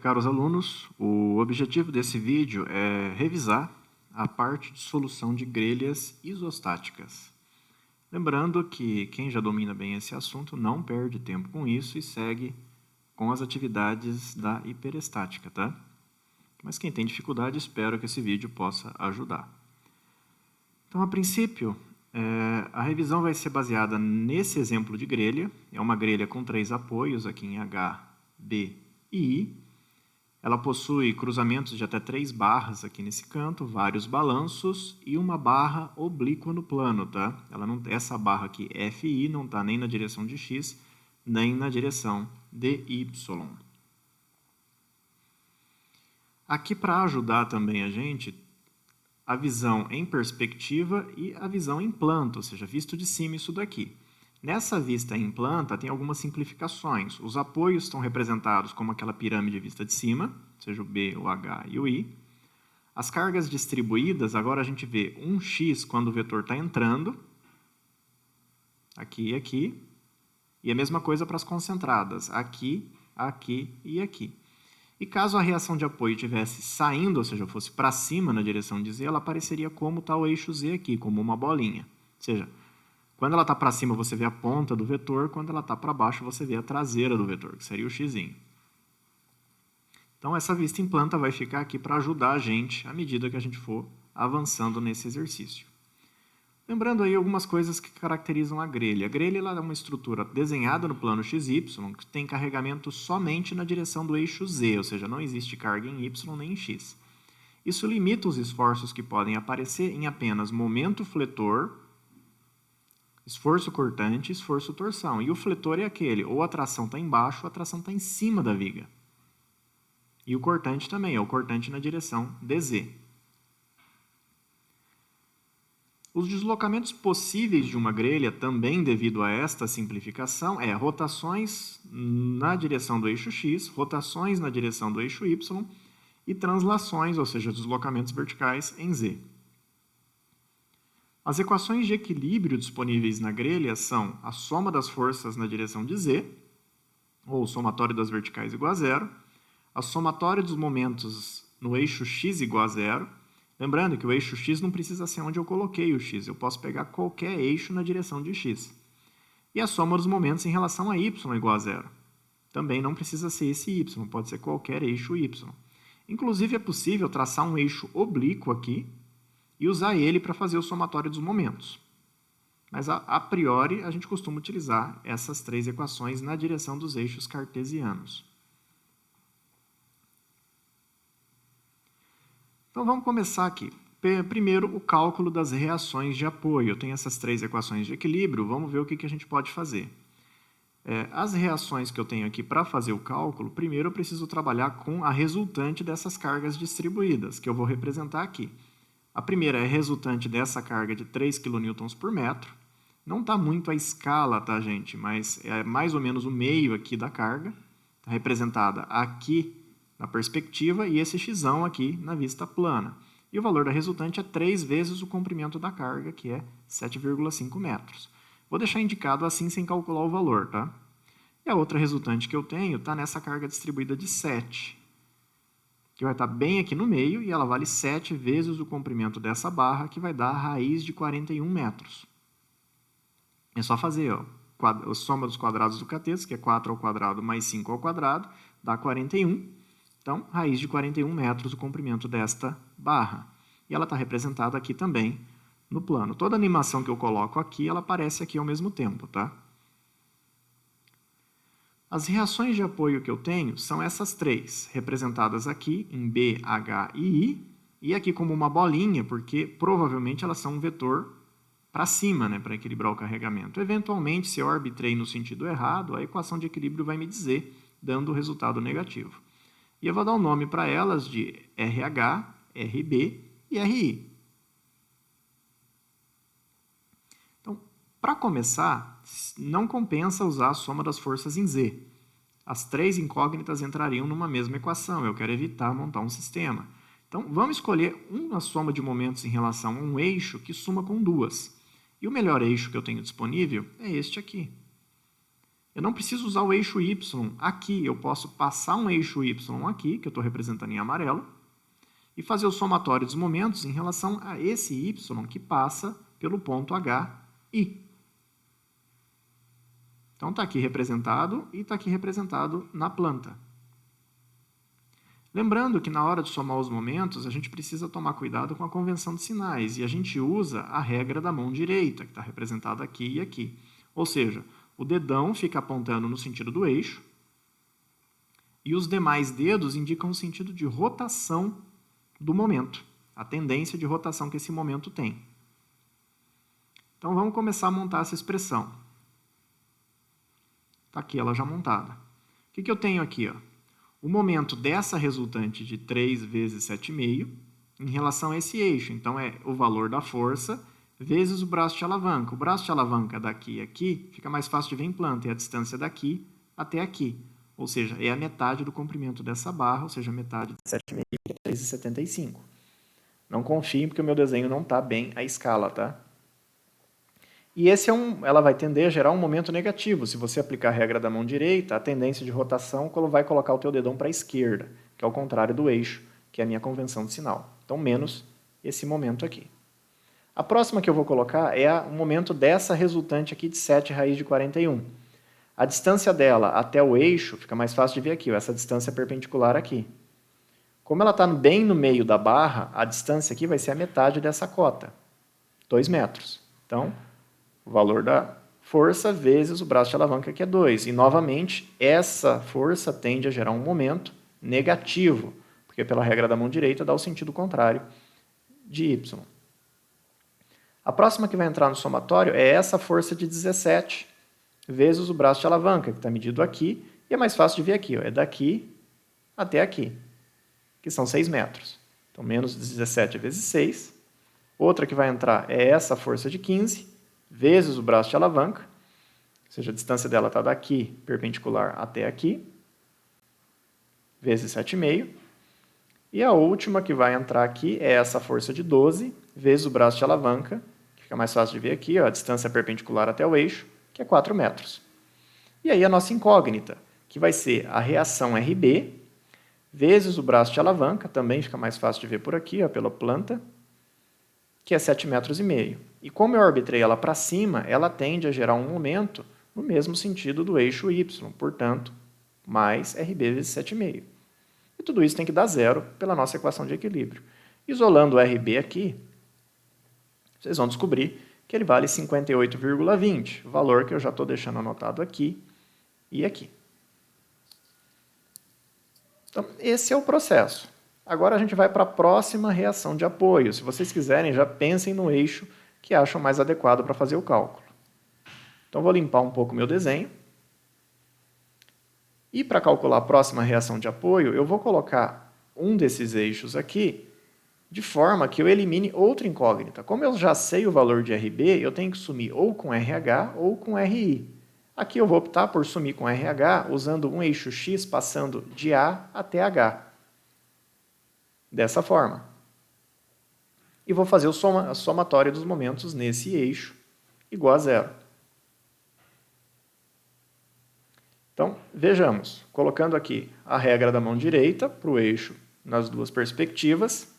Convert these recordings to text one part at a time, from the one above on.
Caros alunos, o objetivo desse vídeo é revisar a parte de solução de grelhas isostáticas. Lembrando que quem já domina bem esse assunto não perde tempo com isso e segue com as atividades da hiperestática, tá? Mas quem tem dificuldade, espero que esse vídeo possa ajudar. Então, a princípio, a revisão vai ser baseada nesse exemplo de grelha. É uma grelha com 3 apoios aqui em H, B e I. Ela possui cruzamentos de até 3 barras aqui nesse canto, vários balanços e uma barra oblíqua no plano, tá? Essa barra aqui, FI, não está nem na direção de X, nem na direção de Y. Aqui, para ajudar também a gente, a visão em perspectiva e a visão em planta, ou seja, visto de cima isso daqui. Nessa vista em planta, tem algumas simplificações. Os apoios estão representados como aquela pirâmide vista de cima, seja o B, o H e o I. As cargas distribuídas, agora a gente vê um X quando o vetor está entrando, aqui e aqui, e a mesma coisa para as concentradas, aqui, aqui e aqui. E caso a reação de apoio estivesse saindo, ou seja, fosse para cima na direção de Z, ela apareceria como está o eixo Z aqui, como uma bolinha. Ou seja, quando ela está para cima, você vê a ponta do vetor, quando ela está para baixo, você vê a traseira do vetor, que seria o x. Então, essa vista em planta vai ficar aqui para ajudar a gente à medida que a gente for avançando nesse exercício. Lembrando aí algumas coisas que caracterizam a grelha. A grelha ela é uma estrutura desenhada no plano XY, que tem carregamento somente na direção do eixo Z, ou seja, não existe carga em Y nem em X. Isso limita os esforços que podem aparecer em apenas momento fletor, esforço cortante e esforço torção. E o fletor é aquele, ou a tração está embaixo ou a tração está em cima da viga. E o cortante também, é o cortante na direção DZ. Os deslocamentos possíveis de uma grelha, também devido a esta simplificação, rotações na direção do eixo X, rotações na direção do eixo Y e translações, ou seja, deslocamentos verticais em Z. As equações de equilíbrio disponíveis na grelha são a soma das forças na direção de Z, ou o somatório das verticais igual a zero, a somatória dos momentos no eixo X igual a zero. Lembrando que o eixo X não precisa ser onde eu coloquei o X, eu posso pegar qualquer eixo na direção de X. E a soma dos momentos em relação a Y igual a zero. Também não precisa ser esse Y, pode ser qualquer eixo Y. Inclusive é possível traçar um eixo oblíquo aqui e usar ele para fazer o somatório dos momentos. Mas a priori a gente costuma utilizar essas 3 equações na direção dos eixos cartesianos. Então, vamos começar aqui. Primeiro, o cálculo das reações de apoio. Eu tenho essas 3 equações de equilíbrio, vamos ver o que a gente pode fazer. As reações que eu tenho aqui para fazer o cálculo, primeiro eu preciso trabalhar com a resultante dessas cargas distribuídas, que eu vou representar aqui. A primeira é resultante dessa carga de 3 kN por metro. Não está muito a escala, tá, gente? Mas é mais ou menos o meio aqui da carga, tá representada aqui na perspectiva, e esse x aqui na vista plana. E o valor da resultante é 3 vezes o comprimento da carga, que é 7,5 metros. Vou deixar indicado assim sem calcular o valor, tá? E a outra resultante que eu tenho está nessa carga distribuída de 7, que vai estar bem aqui no meio, e ela vale 7 vezes o comprimento dessa barra, que vai dar a raiz de 41 metros. É só fazer a soma dos quadrados do cateto, que é 4 ao quadrado mais 5 ao quadrado, dá 41. Então, raiz de 41 metros o comprimento desta barra. E ela está representada aqui também no plano. Toda animação que eu coloco aqui, ela aparece aqui ao mesmo tempo, tá? As reações de apoio que eu tenho são essas 3, representadas aqui em B, H e I, e aqui como uma bolinha, porque provavelmente elas são um vetor para cima, né, para equilibrar o carregamento. Eventualmente, se eu arbitrei no sentido errado, a equação de equilíbrio vai me dizer, dando o resultado negativo. E eu vou dar um nome para elas de RH, RB e RI. Então, para começar, não compensa usar a soma das forças em Z. As 3 incógnitas entrariam numa mesma equação, eu quero evitar montar um sistema. Então, vamos escolher uma soma de momentos em relação a um eixo que suma com 2. E o melhor eixo que eu tenho disponível é este aqui. Eu não preciso usar o eixo Y aqui, eu posso passar um eixo Y aqui, que eu estou representando em amarelo, e fazer o somatório dos momentos em relação a esse Y que passa pelo ponto HI. Então está aqui representado e está aqui representado na planta. Lembrando que na hora de somar os momentos, a gente precisa tomar cuidado com a convenção de sinais, e a gente usa a regra da mão direita, que está representada aqui e aqui. Ou seja, o dedão fica apontando no sentido do eixo, e os demais dedos indicam o sentido de rotação do momento, a tendência de rotação que esse momento tem. Então vamos começar a montar essa expressão. Está aqui ela já montada. O que eu tenho aqui? O momento dessa resultante de 3 vezes 7,5 em relação a esse eixo. Então é o valor da força vezes o braço de alavanca. O braço de alavanca daqui a aqui fica mais fácil de ver em planta, é a distância daqui até aqui. Ou seja, é a metade do comprimento dessa barra, ou seja, a metade de 7,5 é 3,75. Não confiem porque o meu desenho não está bem à escala, tá? E ela vai tender a gerar um momento negativo. Se você aplicar a regra da mão direita, a tendência de rotação vai colocar o teu dedão para a esquerda, que é o contrário do eixo, que é a minha convenção de sinal. Então, menos esse momento aqui. A próxima que eu vou colocar é o momento dessa resultante aqui de 7 raiz de 41. A distância dela até o eixo, fica mais fácil de ver aqui, essa distância perpendicular aqui. Como ela está bem no meio da barra, a distância aqui vai ser a metade dessa cota, 2 metros. Então, o valor da força vezes o braço de alavanca, que é 2. E, novamente, essa força tende a gerar um momento negativo, porque pela regra da mão direita dá o sentido contrário de Y. A próxima que vai entrar no somatório é essa força de 17 vezes o braço de alavanca, que está medido aqui, e é mais fácil de ver aqui, é daqui até aqui, que são 6 metros. Então, menos 17 vezes 6. Outra que vai entrar é essa força de 15 vezes o braço de alavanca, ou seja, a distância dela está daqui, perpendicular até aqui, vezes 7,5. E a última que vai entrar aqui é essa força de 12 vezes o braço de alavanca, que fica mais fácil de ver aqui, a distância perpendicular até o eixo, que é 4 metros. E aí a nossa incógnita, que vai ser a reação RB, vezes o braço de alavanca, também fica mais fácil de ver por aqui, pela planta, que é 7,5 metros. E como eu arbitrei ela para cima, ela tende a gerar um momento no mesmo sentido do eixo Y, portanto, mais RB vezes 7,5. E tudo isso tem que dar zero pela nossa equação de equilíbrio. Isolando o RB aqui, vocês vão descobrir que ele vale 58,20, valor que eu já estou deixando anotado aqui e aqui. Então, esse é o processo. Agora a gente vai para a próxima reação de apoio. Se vocês quiserem, já pensem no eixo que acham mais adequado para fazer o cálculo. Então, vou limpar um pouco o meu desenho. E para calcular a próxima reação de apoio, eu vou colocar um desses eixos aqui de forma que eu elimine outra incógnita. Como eu já sei o valor de RB, eu tenho que sumir ou com RH ou com RI. Aqui eu vou optar por sumir com RH usando um eixo X passando de A até H. Dessa forma. E vou fazer a somatória dos momentos nesse eixo igual a zero. Então, vejamos. Colocando aqui a regra da mão direita para o eixo nas duas perspectivas,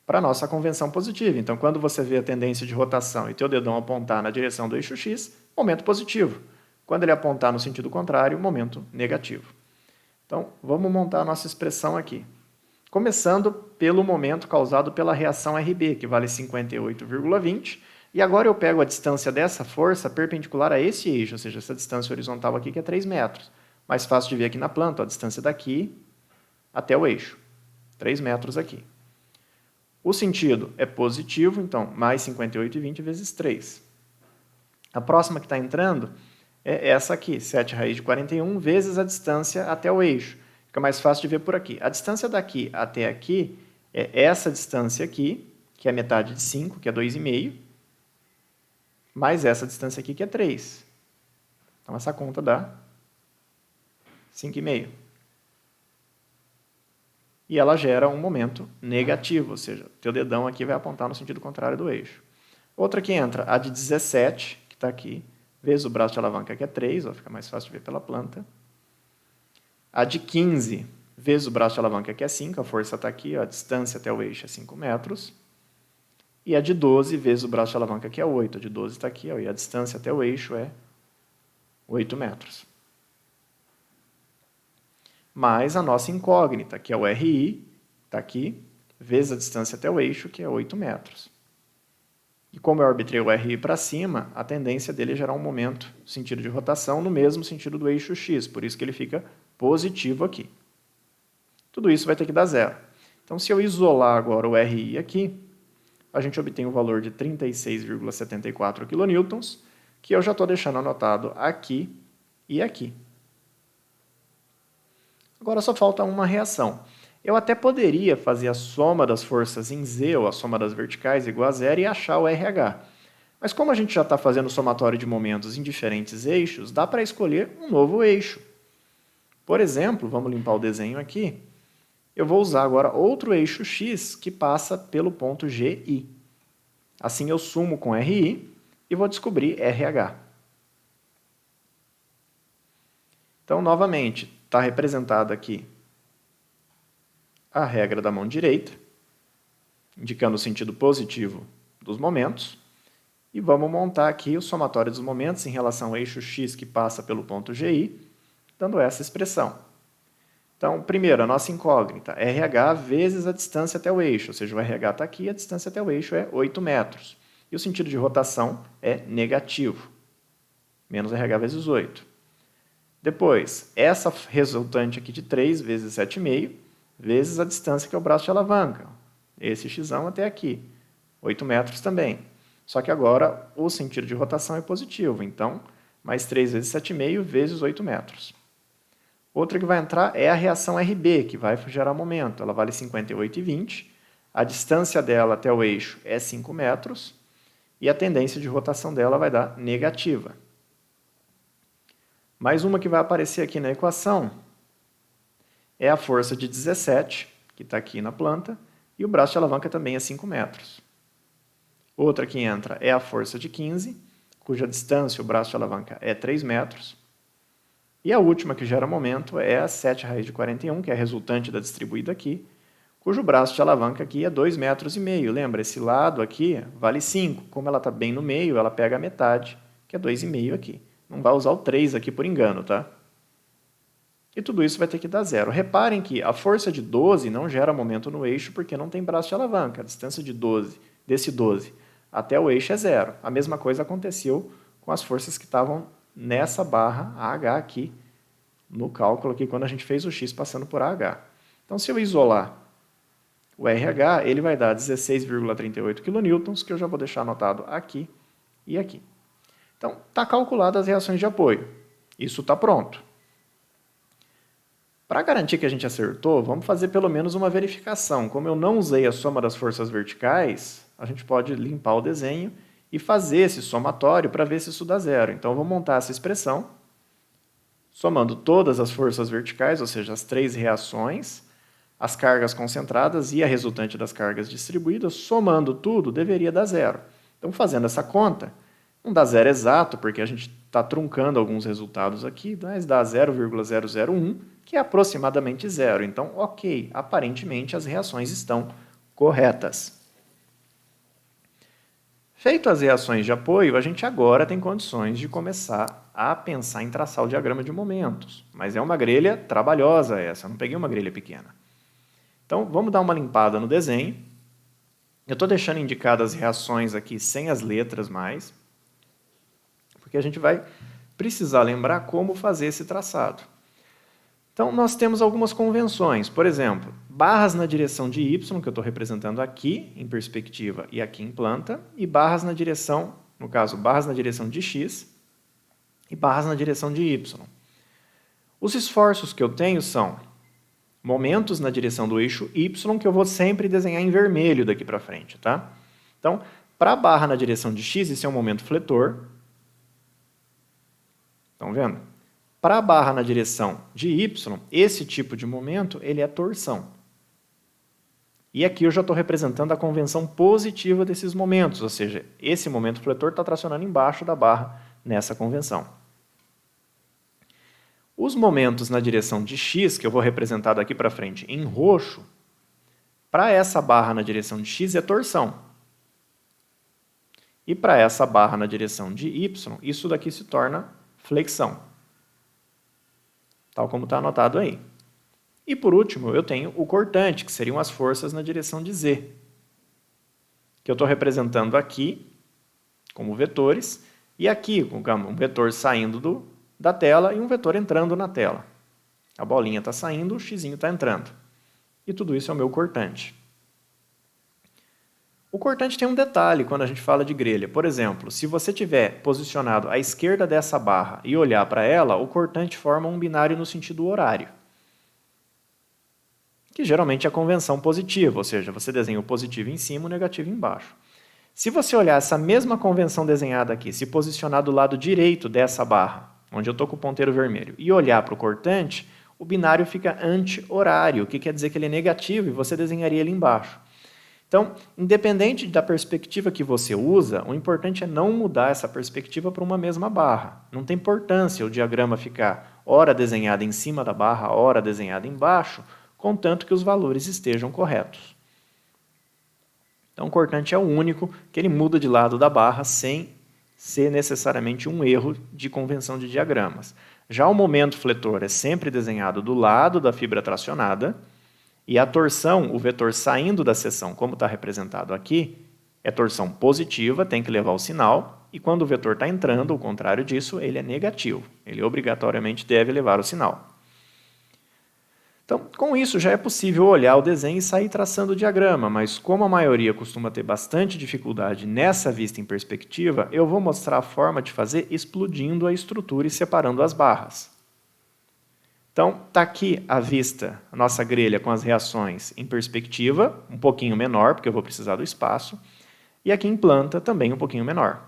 para a nossa convenção positiva. Então, quando você vê a tendência de rotação e teu dedão apontar na direção do eixo X, momento positivo. Quando ele apontar no sentido contrário, momento negativo. Então, vamos montar a nossa expressão aqui. Começando pelo momento causado pela reação RB, que vale 58,20. E agora eu pego a distância dessa força perpendicular a esse eixo, ou seja, essa distância horizontal aqui, que é 3 metros. Mais fácil de ver aqui na planta, a distância daqui até o eixo. 3 metros aqui. O sentido é positivo, então, mais 58,20 vezes 3. A próxima que está entrando é essa aqui, 7 raiz de 41, vezes a distância até o eixo. Fica mais fácil de ver por aqui. A distância daqui até aqui é essa distância aqui, que é a metade de 5, que é 2,5, mais essa distância aqui, que é 3. Então, essa conta dá 5,5. E ela gera um momento negativo, ou seja, o teu dedão aqui vai apontar no sentido contrário do eixo. Outra que entra, a de 17, que está aqui, vezes o braço de alavanca, que é 3, ó, fica mais fácil de ver pela planta. A de 15 vezes o braço de alavanca, que é 5, a força está aqui, ó, a distância até o eixo é 5 metros. E a de 12 vezes o braço de alavanca, que é 8, a de 12 está aqui, ó, e a distância até o eixo é 8 metros. Mais a nossa incógnita, que é o RI, está aqui, vezes a distância até o eixo, que é 8 metros. E como eu arbitrei o RI para cima, a tendência dele é gerar um momento, sentido de rotação, no mesmo sentido do eixo X, por isso que ele fica positivo aqui. Tudo isso vai ter que dar zero. Então, se eu isolar agora o RI aqui, a gente obtém o valor de 36,74 kN, que eu já estou deixando anotado aqui e aqui. Agora só falta uma reação. Eu até poderia fazer a soma das forças em Z, ou a soma das verticais, igual a zero, e achar o RH. Mas como a gente já está fazendo o somatório de momentos em diferentes eixos, dá para escolher um novo eixo. Por exemplo, vamos limpar o desenho aqui. Eu vou usar agora outro eixo X que passa pelo ponto GI. Assim eu sumo com RI e vou descobrir RH. Então, novamente, está representada aqui a regra da mão direita, indicando o sentido positivo dos momentos. E vamos montar aqui o somatório dos momentos em relação ao eixo X que passa pelo ponto GI, dando essa expressão. Então, primeiro, a nossa incógnita, RH vezes a distância até o eixo, ou seja, o RH está aqui e a distância até o eixo é 8 metros. E o sentido de rotação é negativo, menos RH vezes 8. Depois, essa resultante aqui de 3 vezes 7,5, vezes a distância que é o braço de alavanca. Esse x até aqui, 8 metros também. Só que agora o sentido de rotação é positivo, então, mais 3 vezes 7,5 vezes 8 metros. Outra que vai entrar é a reação RB, que vai gerar momento. Ela vale 58,20. A distância dela até o eixo é 5 metros. E a tendência de rotação dela vai dar negativa. Mais uma que vai aparecer aqui na equação é a força de 17, que está aqui na planta, e o braço de alavanca também é 5 metros. Outra que entra é a força de 15, cuja distância, o braço de alavanca, é 3 metros. E a última que gera momento é a 7 raiz de 41, que é a resultante da distribuída aqui, cujo braço de alavanca aqui é 2,5 metros. Lembra, esse lado aqui vale 5. Como ela está bem no meio, ela pega a metade, que é 2,5 aqui. Não vai usar o 3 aqui por engano, tá? E tudo isso vai ter que dar zero. Reparem que a força de 12 não gera momento no eixo porque não tem braço de alavanca. A distância de 12, desse 12 até o eixo é zero. A mesma coisa aconteceu com as forças que estavam nessa barra AH aqui, no cálculo aqui, quando a gente fez o X passando por AH. Então, se eu isolar o RH, ele vai dar 16,38 kN, que eu já vou deixar anotado aqui e aqui. Então, está calculado as reações de apoio. Isso está pronto. Para garantir que a gente acertou, vamos fazer pelo menos uma verificação. Como eu não usei a soma das forças verticais, a gente pode limpar o desenho e fazer esse somatório para ver se isso dá zero. Então, eu vou montar essa expressão, somando todas as forças verticais, ou seja, as 3 reações, as cargas concentradas e a resultante das cargas distribuídas, somando tudo, deveria dar zero. Então, fazendo essa conta, não dá zero exato, porque a gente está truncando alguns resultados aqui, mas dá 0,001, que é aproximadamente zero. Então, ok, aparentemente as reações estão corretas. Feito as reações de apoio, a gente agora tem condições de começar a pensar em traçar o diagrama de momentos. Mas é uma grelha trabalhosa essa, eu não peguei uma grelha pequena. Então, vamos dar uma limpada no desenho. Eu estou deixando indicadas as reações aqui sem as letras mais, porque a gente vai precisar lembrar como fazer esse traçado. Então, nós temos algumas convenções. Por exemplo, barras na direção de Y, que eu estou representando aqui em perspectiva e aqui em planta, e barras na direção, no caso, barras na direção de X e barras na direção de Y. Os esforços que eu tenho são momentos na direção do eixo Y, que eu vou sempre desenhar em vermelho daqui para frente, tá? Então, para a barra na direção de X, esse é um momento fletor. Estão vendo? Para a barra na direção de Y, esse tipo de momento ele é torção. E aqui eu já estou representando a convenção positiva desses momentos, ou seja, esse momento fletor está tracionando embaixo da barra nessa convenção. Os momentos na direção de x, que eu vou representar daqui para frente em roxo, para essa barra na direção de x é torção. E para essa barra na direção de y, isso daqui se torna flexão. Tal como está anotado aí. E por último, eu tenho o cortante, que seriam as forças na direção de z, que eu estou representando aqui como vetores, e aqui com um vetor saindo da tela e um vetor entrando na tela. A bolinha está saindo, o x está entrando. E tudo isso é o meu cortante. O cortante tem um detalhe quando a gente fala de grelha. Por exemplo, se você estiver posicionado à esquerda dessa barra e olhar para ela, o cortante forma um binário no sentido horário, que geralmente é a convenção positiva, ou seja, você desenha o positivo em cima e o negativo embaixo. Se você olhar essa mesma convenção desenhada aqui, se posicionar do lado direito dessa barra, onde eu estou com o ponteiro vermelho, e olhar para o cortante, o binário fica anti-horário, o que quer dizer que ele é negativo e você desenharia ele embaixo. Então, independente da perspectiva que você usa, o importante é não mudar essa perspectiva para uma mesma barra. Não tem importância o diagrama ficar ora desenhado em cima da barra, ora desenhado embaixo, contanto que os valores estejam corretos. Então, o cortante é o único que ele muda de lado da barra sem ser necessariamente um erro de convenção de diagramas. Já o momento fletor é sempre desenhado do lado da fibra tracionada, e a torção, o vetor saindo da seção, como está representado aqui, é torção positiva, tem que levar o sinal, e quando o vetor está entrando, o contrário disso, ele é negativo. Ele obrigatoriamente deve levar o sinal. Então, com isso, já é possível olhar o desenho e sair traçando o diagrama, mas como a maioria costuma ter bastante dificuldade nessa vista em perspectiva, eu vou mostrar a forma de fazer explodindo a estrutura e separando as barras. Então, está aqui a vista, a nossa grelha com as reações em perspectiva, um pouquinho menor, porque eu vou precisar do espaço, e aqui em planta também um pouquinho menor.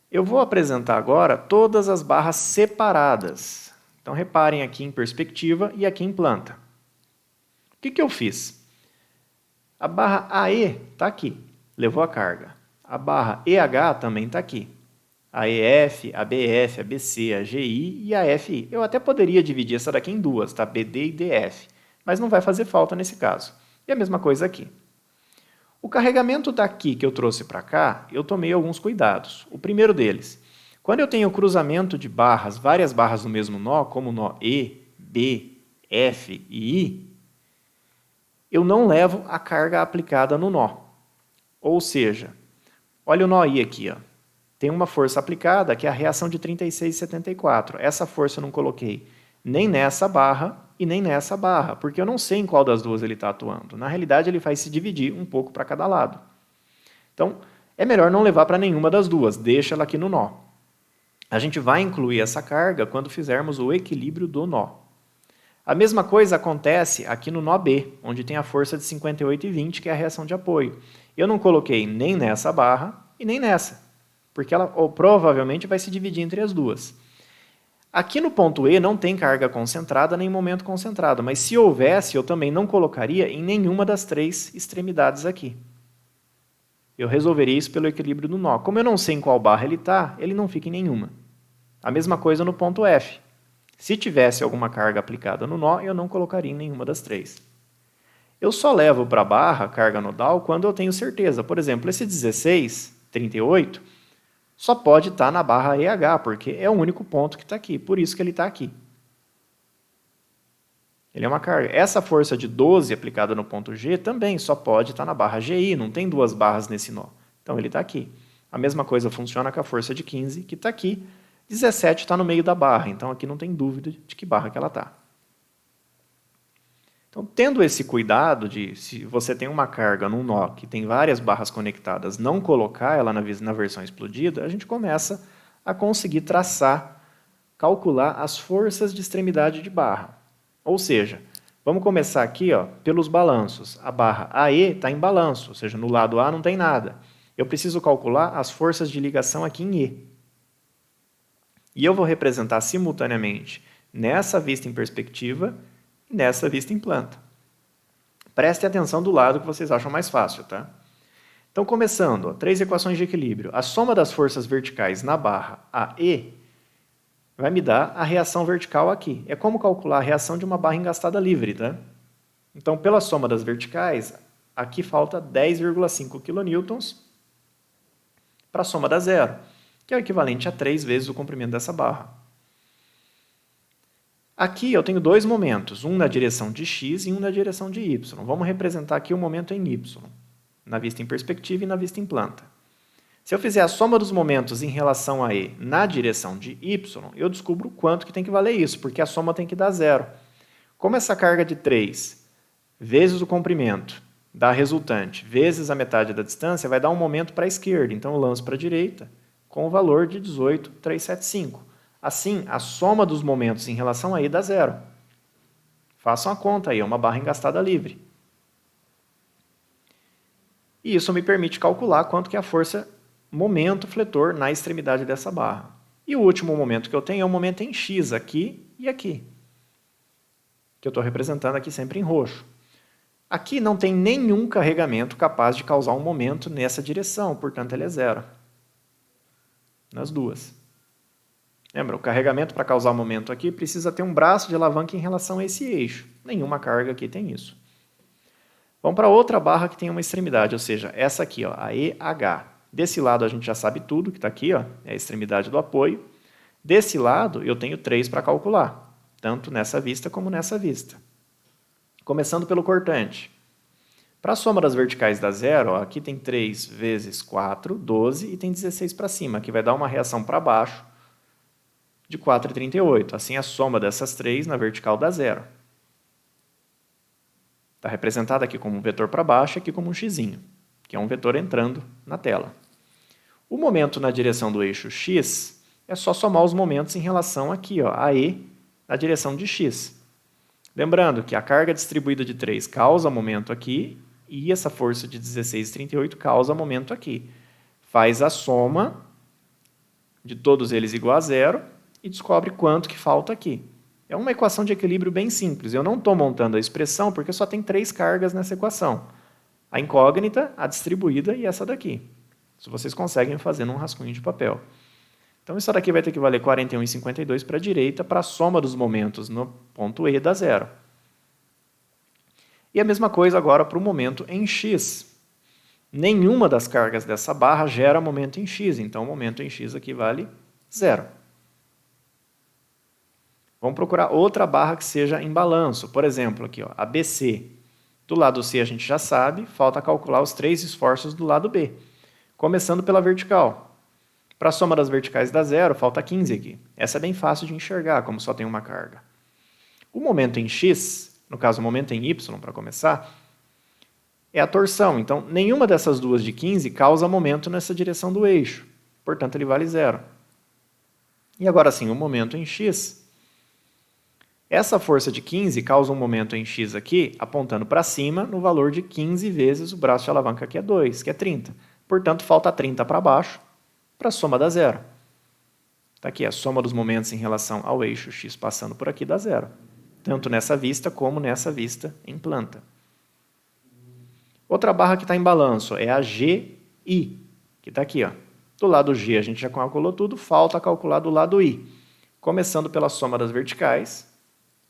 Eu vou apresentar agora todas as barras separadas. Então, reparem aqui em perspectiva e aqui em planta. O que eu fiz? A barra AE está aqui, levou a carga. A barra EH também está aqui. A EF, a BF, a BC, a GI e a FI. Eu até poderia dividir essa daqui em duas, tá? BD e DF, mas não vai fazer falta nesse caso. E a mesma coisa aqui. O carregamento daqui que eu trouxe para cá, eu tomei alguns cuidados. O primeiro deles, quando eu tenho cruzamento de barras, várias barras no mesmo nó, como o nó E, B, F e I, eu não levo a carga aplicada no nó. Ou seja, olha o nó I aqui, ó. Tem uma força aplicada, que é a reação de 36,74. Essa força eu não coloquei nem nessa barra e nem nessa barra, porque eu não sei em qual das duas ele está atuando. Na realidade, ele vai se dividir um pouco para cada lado. Então, é melhor não levar para nenhuma das duas, deixa ela aqui no nó. A gente vai incluir essa carga quando fizermos o equilíbrio do nó. A mesma coisa acontece aqui no nó B, onde tem a força de 58,20, que é a reação de apoio. Eu não coloquei nem nessa barra e nem nessa, porque ela provavelmente vai se dividir entre as duas. Aqui no ponto E não tem carga concentrada nem momento concentrado, mas se houvesse, eu também não colocaria em nenhuma das três extremidades aqui. Eu resolveria isso pelo equilíbrio do nó. Como eu não sei em qual barra ele está, ele não fica em nenhuma. A mesma coisa no ponto F. Se tivesse alguma carga aplicada no nó, eu não colocaria em nenhuma das três. Eu só levo para a barra carga nodal quando eu tenho certeza. Por exemplo, esse 16,38 só pode estar na barra EH, porque é o único ponto que está aqui, por isso que ele está aqui. Ele é uma carga. Essa força de 12 aplicada no ponto G também só pode estar na barra GI, não tem duas barras nesse nó. Então ele está aqui. A mesma coisa funciona com a força de 15, que está aqui. 17 está no meio da barra, então aqui não tem dúvida de que barra que ela está. Então, tendo esse cuidado de, se você tem uma carga num nó que tem várias barras conectadas, não colocar ela na versão explodida, a gente começa a conseguir traçar, calcular as forças de extremidade de barra. Ou seja, vamos começar aqui pelos balanços. A barra AE está em balanço, ou seja, no lado A não tem nada. Eu preciso calcular as forças de ligação aqui em E. E eu vou representar simultaneamente nessa vista em perspectiva e nessa vista em planta. Prestem atenção do lado que vocês acham mais fácil, tá? Então, começando, ó, 3 equações de equilíbrio. A soma das forças verticais na barra AE vai me dar a reação vertical aqui. É como calcular a reação de uma barra engastada livre, tá? Então, pela soma das verticais, aqui falta 10,5 kN para a soma da zero, que é o equivalente a 3 vezes o comprimento dessa barra. Aqui eu tenho 2 momentos, um na direção de x e um na direção de y. Vamos representar aqui o momento em y, na vista em perspectiva e na vista em planta. Se eu fizer a soma dos momentos em relação a E na direção de y, eu descubro quanto que tem que valer isso, porque a soma tem que dar zero. Como essa carga de 3 vezes o comprimento da resultante vezes a metade da distância vai dar um momento para a esquerda, então eu lanço para a direita com o valor de 18,375. Assim, a soma dos momentos em relação a E dá zero. Façam a conta aí, é uma barra engastada livre. E isso me permite calcular quanto que é a força momento fletor na extremidade dessa barra. E o último momento que eu tenho é o momento em x, aqui e aqui, que eu estou representando aqui sempre em roxo. Aqui não tem nenhum carregamento capaz de causar um momento nessa direção, portanto ele é zero. Nas duas. Lembra, o carregamento para causar momento aqui precisa ter um braço de alavanca em relação a esse eixo. Nenhuma carga aqui tem isso. Vamos para outra barra que tem uma extremidade, ou seja, essa aqui, ó, a EH. Desse lado a gente já sabe tudo, que está aqui, ó, é a extremidade do apoio. Desse lado eu tenho 3 para calcular, tanto nessa vista como nessa vista. Começando pelo cortante. Para a soma das verticais dá zero, ó, aqui tem 3 vezes 4, 12, e tem 16 para cima, que vai dar uma reação para baixo de 4,38. Assim, a soma dessas 3 na vertical dá zero. Está representada aqui como um vetor para baixo e aqui como um xizinho, que é um vetor entrando na tela. O momento na direção do eixo x é só somar os momentos em relação aqui, ó, a E, na direção de x. Lembrando que a carga distribuída de 3 causa momento aqui e essa força de 16,38 causa momento aqui. Faz a soma de todos eles igual a zero e descobre quanto que falta aqui. É uma equação de equilíbrio bem simples. Eu não estou montando a expressão porque só tem 3 cargas nessa equação. A incógnita, a distribuída e essa daqui. Isso vocês conseguem fazer num rascunho de papel. Então, isso daqui vai ter que valer 41,52 para a direita, para a soma dos momentos no ponto E dá zero. E a mesma coisa agora para o momento em x. Nenhuma das cargas dessa barra gera momento em x, então o momento em x aqui vale zero. Vamos procurar outra barra que seja em balanço. Por exemplo, aqui, ó, a BC. Do lado C a gente já sabe, falta calcular os 3 esforços do lado B. Começando pela vertical. Para a soma das verticais dá zero, falta 15 aqui. Essa é bem fácil de enxergar, como só tem uma carga. O momento em x, no caso o momento em y, para começar, é a torção. Então, nenhuma dessas duas de 15 causa momento nessa direção do eixo. Portanto, ele vale zero. E agora sim, o momento em x. Essa força de 15 causa um momento em x aqui, apontando para cima, no valor de 15 vezes o braço de alavanca, que é 2, que é 30. Portanto, falta 30 para baixo, para a soma dá zero. Está aqui, a soma dos momentos em relação ao eixo x passando por aqui dá zero. Tanto nessa vista como nessa vista em planta. Outra barra que está em balanço é a GI, que está aqui. Ó. Do lado G a gente já calculou tudo, falta calcular do lado I. Começando pela soma das verticais,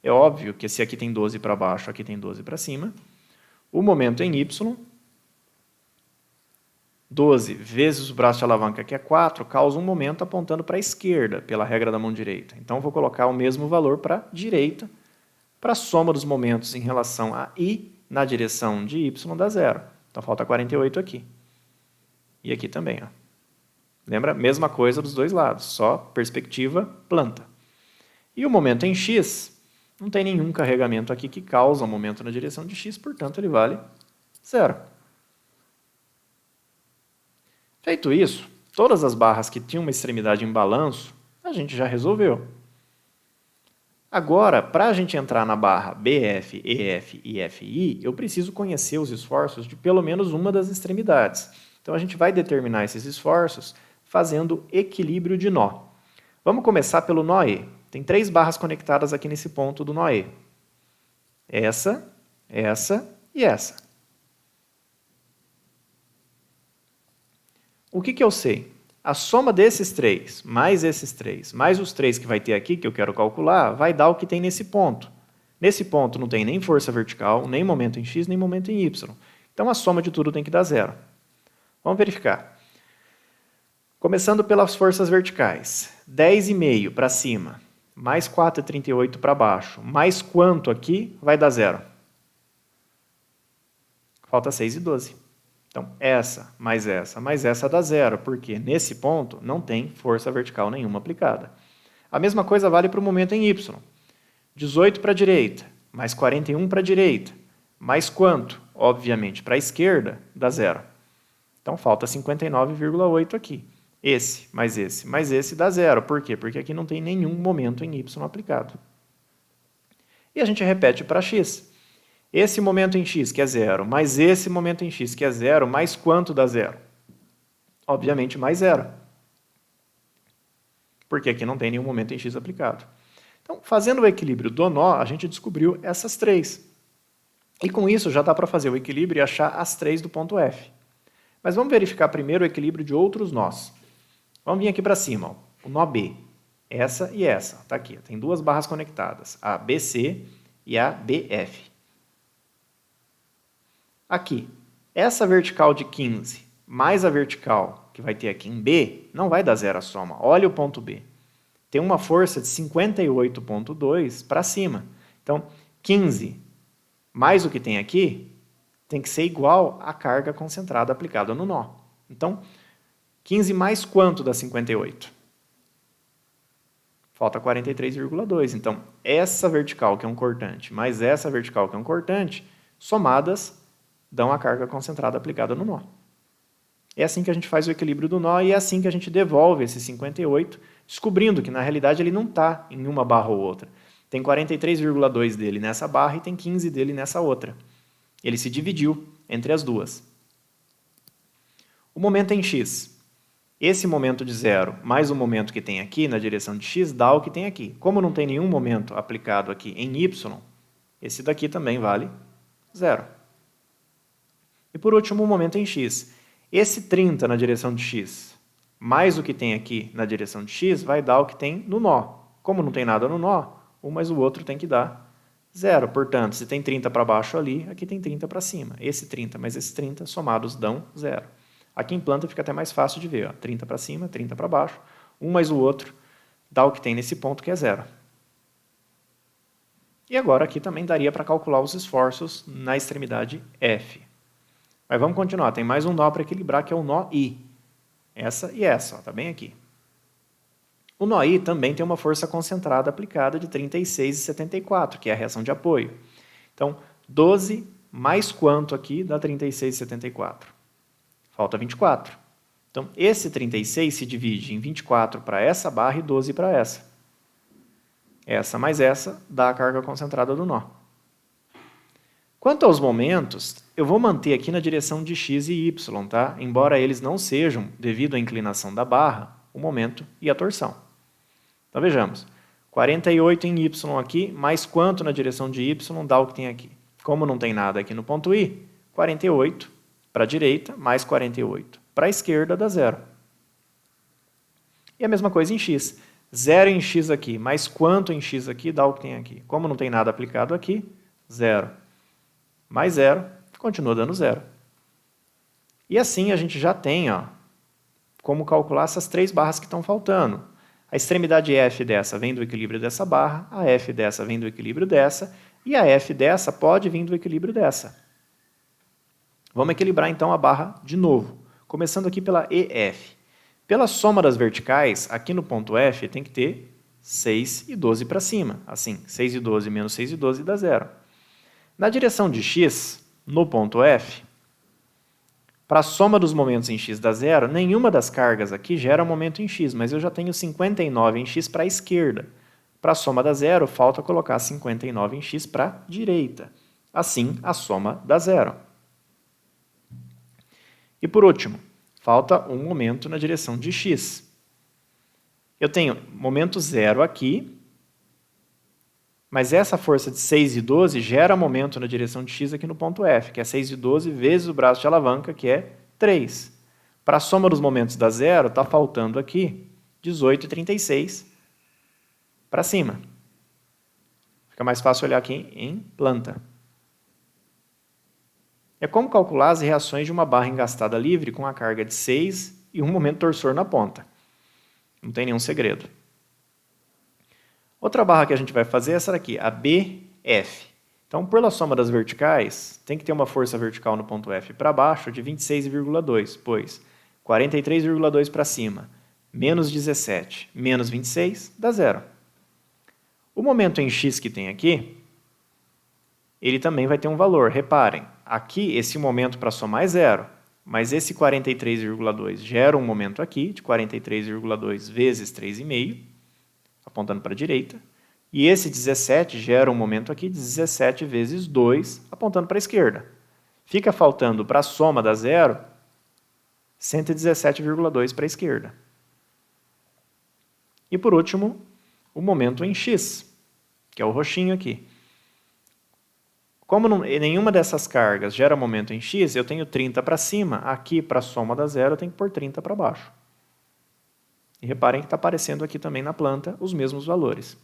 é óbvio que se aqui tem 12 para baixo, aqui tem 12 para cima. O momento em Y, 12 vezes o braço de alavanca, que é 4, causa um momento apontando para a esquerda, pela regra da mão direita. Então, vou colocar o mesmo valor para a direita, para a soma dos momentos em relação a I, na direção de Y, dá zero. Então, falta 48 aqui. E aqui também. Ó. Lembra? Mesma coisa dos dois lados, só perspectiva planta. E o momento em X, não tem nenhum carregamento aqui que causa um momento na direção de X, portanto, ele vale zero. Feito isso, todas as barras que tinham uma extremidade em balanço, a gente já resolveu. Agora, para a gente entrar na barra BF, EF e FI, eu preciso conhecer os esforços de pelo menos uma das extremidades. Então, a gente vai determinar esses esforços fazendo equilíbrio de nó. Vamos começar pelo nó E. Tem 3 barras conectadas aqui nesse ponto do nó E. Essa e essa. O que eu sei? A soma desses 3, mais esses 3, mais os 3 que vai ter aqui, que eu quero calcular, vai dar o que tem nesse ponto. Nesse ponto não tem nem força vertical, nem momento em x, nem momento em y. Então, a soma de tudo tem que dar 0. Vamos verificar. Começando pelas forças verticais. 10,5 para cima, mais 4,38 para baixo, mais quanto aqui vai dar 0? Falta 6,12. Então, essa mais essa dá 0, porque nesse ponto não tem força vertical nenhuma aplicada. A mesma coisa vale para o momento em y. 18 para a direita, mais 41 para a direita, mais quanto? Obviamente, para a esquerda, dá 0. Então, falta 59,8 aqui. Esse, mais esse dá 0. Por quê? Porque aqui não tem nenhum momento em y aplicado. E a gente repete para x. Esse momento em x, que é 0, mais esse momento em x, que é 0, mais quanto dá 0? Obviamente, mais 0. Porque aqui não tem nenhum momento em x aplicado. Então, fazendo o equilíbrio do nó, a gente descobriu essas 3. E com isso, já dá para fazer o equilíbrio e achar as 3 do ponto F. Mas vamos verificar primeiro o equilíbrio de outros nós. Vamos vir aqui para cima, ó, o nó B. Essa e essa. Está aqui, tem duas barras conectadas, a BC e a BF. Aqui, essa vertical de 15 mais a vertical que vai ter aqui em B, não vai dar 0 a soma. Olha o ponto B. Tem uma força de 58,2 para cima. Então, 15 mais o que tem aqui tem que ser igual à carga concentrada aplicada no nó. Então, 15 mais quanto dá 58? Falta 43,2. Então, essa vertical, que é um cortante, mais essa vertical, que é um cortante, somadas, dão a carga concentrada aplicada no nó. É assim que a gente faz o equilíbrio do nó e é assim que a gente devolve esse 58, descobrindo que, na realidade, ele não está em uma barra ou outra. Tem 43,2 dele nessa barra e tem 15 dele nessa outra. Ele se dividiu entre as duas. O momento em x. Esse momento de 0 mais o momento que tem aqui na direção de x dá o que tem aqui. Como não tem nenhum momento aplicado aqui em y, esse daqui também vale 0. E por último, o momento em x. Esse 30 na direção de x mais o que tem aqui na direção de x vai dar o que tem no nó. Como não tem nada no nó, um mais o outro tem que dar 0. Portanto, se tem 30 para baixo ali, aqui tem 30 para cima. Esse 30 mais esse 30 somados dão 0. Aqui em planta fica até mais fácil de ver. Ó. 30 para cima, 30 para baixo. Um mais o outro dá o que tem nesse ponto, que é 0. E agora aqui também daria para calcular os esforços na extremidade F. Mas vamos continuar. Tem mais um nó para equilibrar, que é o nó I. Essa e essa, está bem aqui. O nó I também tem uma força concentrada aplicada de 36,74, que é a reação de apoio. Então, 12 mais quanto aqui dá 36,74? Falta 24. Então, esse 36 se divide em 24 para essa barra e 12 para essa. Essa mais essa dá a carga concentrada do nó. Quanto aos momentos, eu vou manter aqui na direção de x e y, tá? Embora eles não sejam, devido à inclinação da barra, o momento e a torção. Então, vejamos. 48 em y aqui, mais quanto na direção de y dá o que tem aqui. Como não tem nada aqui no ponto I, 48 para a direita, mais 48 para a esquerda dá 0. E a mesma coisa em x. 0 em x aqui, mais quanto em x aqui dá o que tem aqui. Como não tem nada aplicado aqui, 0. Mais 0, continua dando 0. E assim a gente já tem como calcular essas 3 barras que estão faltando. A extremidade F dessa vem do equilíbrio dessa barra, a F dessa vem do equilíbrio dessa, e a F dessa pode vir do equilíbrio dessa. Vamos equilibrar então a barra de novo, começando aqui pela EF. Pela soma das verticais, aqui no ponto F tem que ter 6 e 12 para cima. Assim, 6 e 12 menos 6 e 12 dá 0. Na direção de x, no ponto F, para a soma dos momentos em x dá 0, nenhuma das cargas aqui gera momento em x, mas eu já tenho 59 em x para a esquerda. Para a soma dá 0, falta colocar 59 em x para a direita. Assim, a soma dá 0. E por último, falta um momento na direção de x. Eu tenho momento 0 aqui, mas essa força de 6 e 12 gera momento na direção de x aqui no ponto F, que é 6 e 12 vezes o braço de alavanca, que é 3. para a soma dos momentos da zero, está faltando aqui 18,36 para cima. Fica mais fácil olhar aqui em planta. É como calcular as reações de uma barra engastada livre com a carga de 6 e um momento torsor na ponta. Não tem nenhum segredo. Outra barra que a gente vai fazer é essa daqui, a BF. Então, pela soma das verticais, tem que ter uma força vertical no ponto F para baixo de 26,2, pois 43,2 para cima, menos 17, menos 26, dá zero. O momento em X que tem aqui, ele também vai ter um valor. Reparem, aqui esse momento para somar é zero, mas esse 43,2 gera um momento aqui de 43,2 vezes 3,5, apontando para a direita, e esse 17 gera um momento aqui de 17 vezes 2, apontando para a esquerda. Fica faltando para a soma da zero 117,2 para a esquerda. E por último, o momento em X, que é o roxinho aqui. Como nenhuma dessas cargas gera momento em X, eu tenho 30 para cima, aqui para a soma da zero eu tenho que pôr 30 para baixo. E reparem que está aparecendo aqui também na planta os mesmos valores.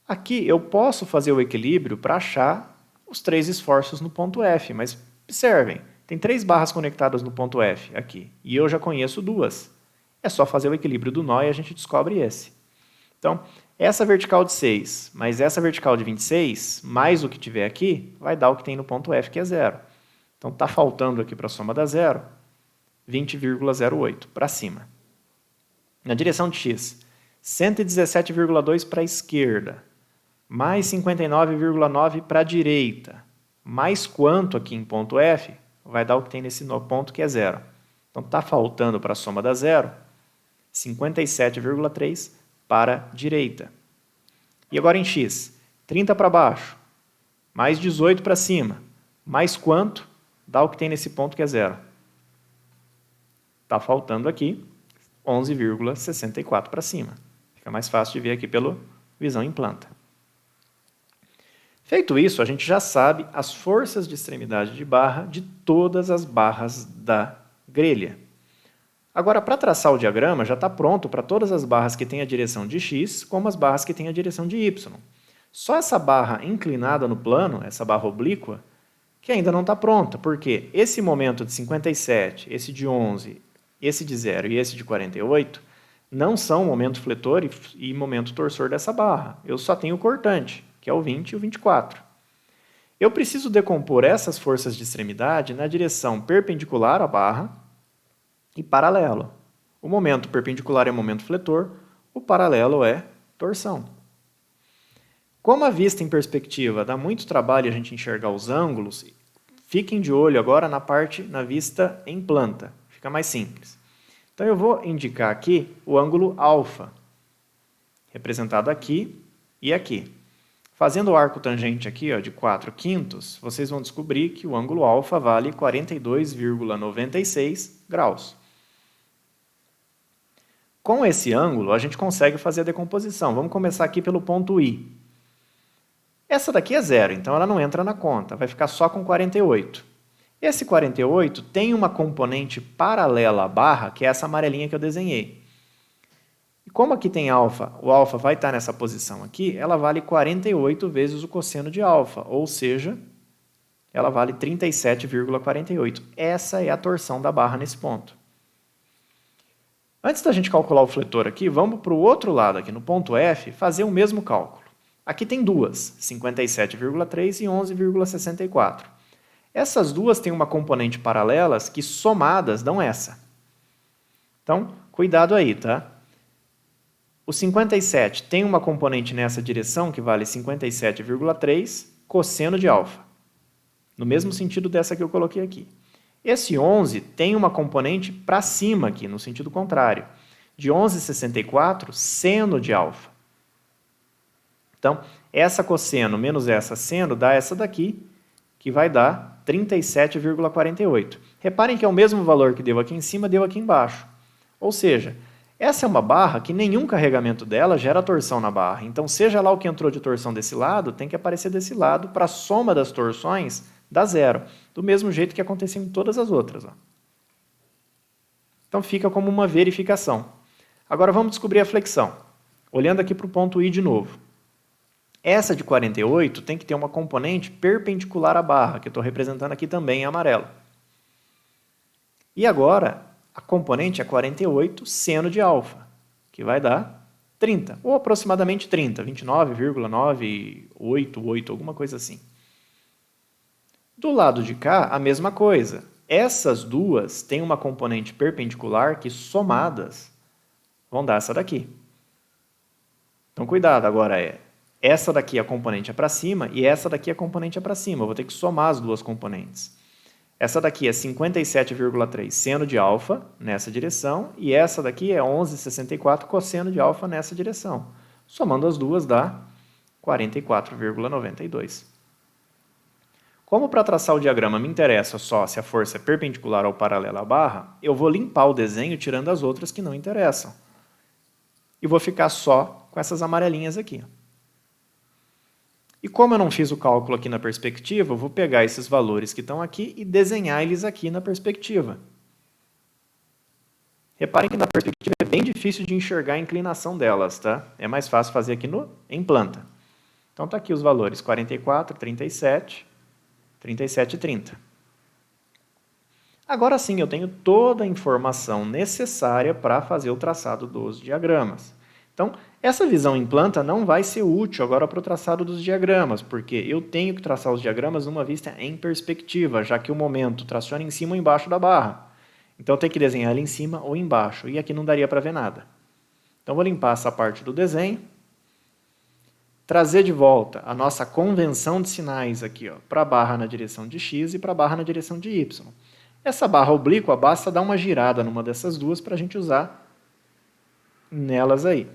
Aqui eu posso fazer o equilíbrio para achar os 3 esforços no ponto F, mas observem, tem 3 barras conectadas no ponto F aqui, e eu já conheço 2. É só fazer o equilíbrio do nó e a gente descobre esse. Então, essa vertical de 6, mais essa vertical de 26, mais o que tiver aqui, vai dar o que tem no ponto F, que é 0. Então, está faltando aqui para a soma da zero, 20,08 para cima. Na direção de X, 117,2 para a esquerda, mais 59,9 para a direita, mais quanto aqui em ponto F, vai dar o que tem nesse ponto, que é 0. Então, está faltando para a soma da zero, 57,3 para a direita. E agora em X, 30 para baixo, mais 18 para cima, mais quanto dá o que tem nesse ponto, que é 0. Está faltando aqui 11,64 para cima. Fica mais fácil de ver aqui pela visão em planta. Feito isso, a gente já sabe as forças de extremidade de barra de todas as barras da grelha. Agora, para traçar o diagrama, já está pronto para todas as barras que têm a direção de X, como as barras que têm a direção de Y. Só essa barra inclinada no plano, essa barra oblíqua, que ainda não está pronta, porque esse momento de 57, esse de 11, esse de 0 e esse de 48, não são momento fletor e momento torsor dessa barra. Eu só tenho o cortante, que é o 20 e o 24. Eu preciso decompor essas forças de extremidade na direção perpendicular à barra e paralelo. O momento perpendicular é momento fletor, o paralelo é torção. Como a vista em perspectiva dá muito trabalho a gente enxergar os ângulos, fiquem de olho agora na vista em planta, fica mais simples. Então eu vou indicar aqui o ângulo alfa, representado aqui e aqui. Fazendo o arco tangente aqui de 4/5, vocês vão descobrir que o ângulo alfa vale 42,96 graus. Com esse ângulo, a gente consegue fazer a decomposição. Vamos começar aqui pelo ponto I. Essa daqui é 0, então ela não entra na conta, vai ficar só com 48. Esse 48 tem uma componente paralela à barra, que é essa amarelinha que eu desenhei. E como aqui tem alfa, o alfa vai estar nessa posição aqui, ela vale 48 vezes o cosseno de alfa, ou seja, ela vale 37,48. Essa é a torção da barra nesse ponto. Antes da gente calcular o fletor aqui, vamos para o outro lado aqui, no ponto F, fazer o mesmo cálculo. Aqui tem duas, 57,3 e 11,64. Essas duas têm uma componente paralelas que somadas dão essa. Então, cuidado aí, tá? O 57 tem uma componente nessa direção que vale 57,3 cosseno de alfa. No mesmo sentido dessa que eu coloquei aqui. Esse 11 tem uma componente para cima aqui, no sentido contrário, de 11,64 seno de alfa. Então, essa cosseno menos essa seno dá essa daqui, que vai dar 37,48. Reparem que é o mesmo valor que deu aqui em cima, deu aqui embaixo. Ou seja, essa é uma barra que nenhum carregamento dela gera torção na barra. Então, seja lá o que entrou de torção desse lado, tem que aparecer desse lado para a soma das torções dar zero. Do mesmo jeito que aconteceu em todas as outras. Ó. Então fica como uma verificação. Agora vamos descobrir a flexão. Olhando aqui para o ponto I de novo. Essa de 48 tem que ter uma componente perpendicular à barra, que eu estou representando aqui também em amarelo. E agora, a componente é 48 seno de alfa, que vai dar 30, ou aproximadamente 30, 29,988, alguma coisa assim. Do lado de cá, a mesma coisa. Essas duas têm uma componente perpendicular que, somadas, vão dar essa daqui. Então, cuidado, agora essa daqui a componente é para cima e essa daqui a componente é para cima. Eu vou ter que somar as duas componentes. Essa daqui é 57,3 seno de alfa nessa direção e essa daqui é 11,64 cosseno de alfa nessa direção. Somando as duas dá 44,92. Como para traçar o diagrama me interessa só se a força é perpendicular ou paralela à barra, eu vou limpar o desenho tirando as outras que não interessam. E vou ficar só com essas amarelinhas aqui. E como eu não fiz o cálculo aqui na perspectiva, eu vou pegar esses valores que estão aqui e desenhar eles aqui na perspectiva. Reparem que na perspectiva é bem difícil de enxergar a inclinação delas, tá? É mais fácil fazer aqui em planta. Então está aqui os valores 44, 37, 37 e 30. Agora sim, eu tenho toda a informação necessária para fazer o traçado dos diagramas. Então, essa visão em planta não vai ser útil agora para o traçado dos diagramas, porque eu tenho que traçar os diagramas numa vista em perspectiva, já que o momento traciona em cima ou embaixo da barra. Então, eu tenho que desenhar ele em cima ou embaixo, e aqui não daria para ver nada. Então, vou limpar essa parte do desenho, trazer de volta a nossa convenção de sinais aqui, para a barra na direção de x e para a barra na direção de y. Essa barra oblíqua basta dar uma girada numa dessas duas para a gente usar nelas aí.